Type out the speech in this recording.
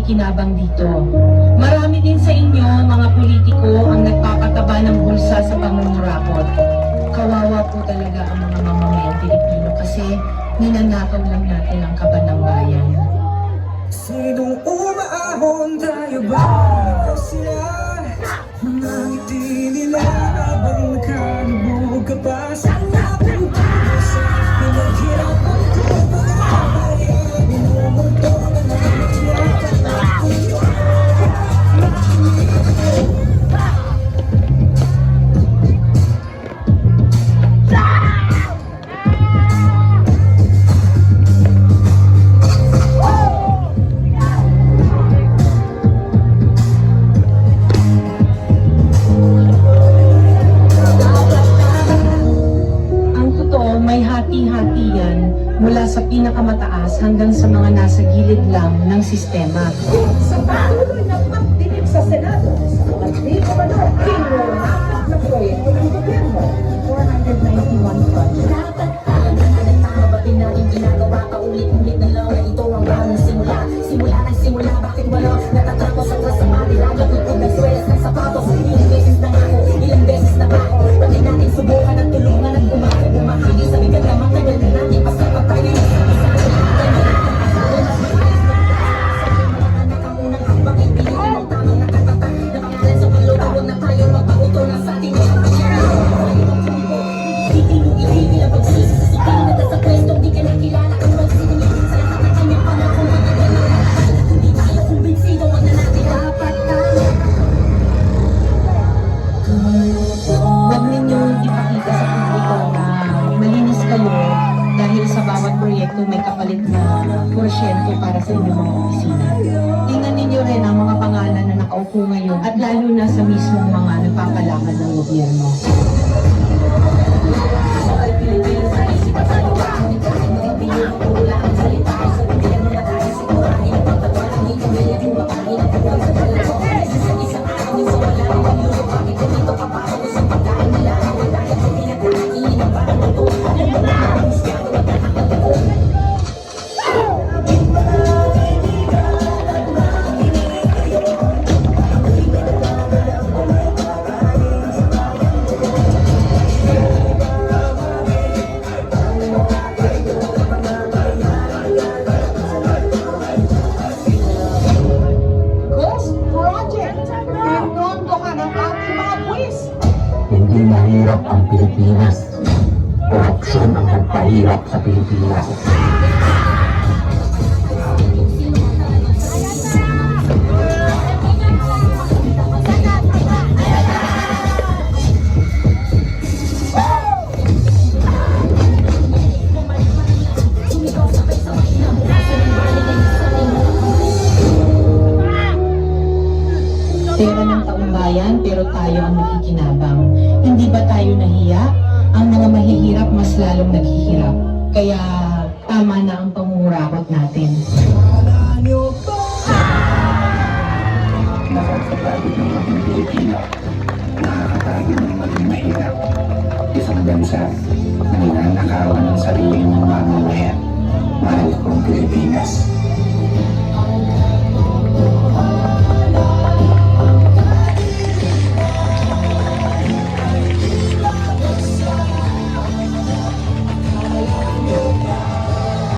nakikinabang dito. Marami din sa inyo, mga politiko, ang nagpapataba ng bulsa sa pangungurakot. Kawawa po talaga ang mga mamamayang Pilipino kasi ninanakaw lang natin ang kaban ng bayan. Sinong umaahon, tayo ba? O sila? Mga ngiti nila habang nakalubog ka pa sa natin sa pinaghirapan ko. Kaya minumundo na nakikita na kuyo. May hati-hati yan mula sa pinakamataas hanggang sa mga nasa gilid lang ng sistema. Sa patuloy na pagdinig sa Senado sa mga di umano kinurapat na proyekto ng gobyerno, 491 projects. Dapat tama ba din natin ginagawa paulit-ulit na lang na ito ang bagong simula. Simula, bakit wala natatapos ang kasama nila? Ikot ng sweldas ng sapatos. Ilang beses na nga ako, ilang beses na ako. Pati natin subukan at tulungan at bumahagi sa bigat na matagal na natin pasapat tayo yung isa-isa. Nakamunang habang ibigin ang tamang nakatatag na pangalan sa pagluwag na tayo magpauto na sa ating mga Itigil ang pagsisi sa siting na sa kwestong di ka nakilala ang magsinili sa lahat ng kanyang pangakong matagalan. Hindi tayo kumbinsido wag na natin dapat tayo. Huwag ninyong ipakita sa publiko na malinis kayo dahil sa bawat proyekto may kapalit na porsyento para sa inyong mga opisina. Tingnan ninyo rin ang mga pangalan na nakaupo ngayon at lalo na sa mismong mga nagpapalakad ng gobyerno. Hindi mahirap ang Pilipinas. Korupsyon ang nagpahirap sa Pilipinas. Pera ng taong bayan pero tayo ang nakikinabang. Hindi ba tayo nahiya? Ang mga mahihirap mas lalong naghihirap. Kaya tama na ang pangungurakot natin. Nakakatagod ng mga Pilipino. Nakakatagod ng maging mahirap. Isang bansa na ninanakawan ng sarili ng mamamayan. Mahal kong Pilipinas.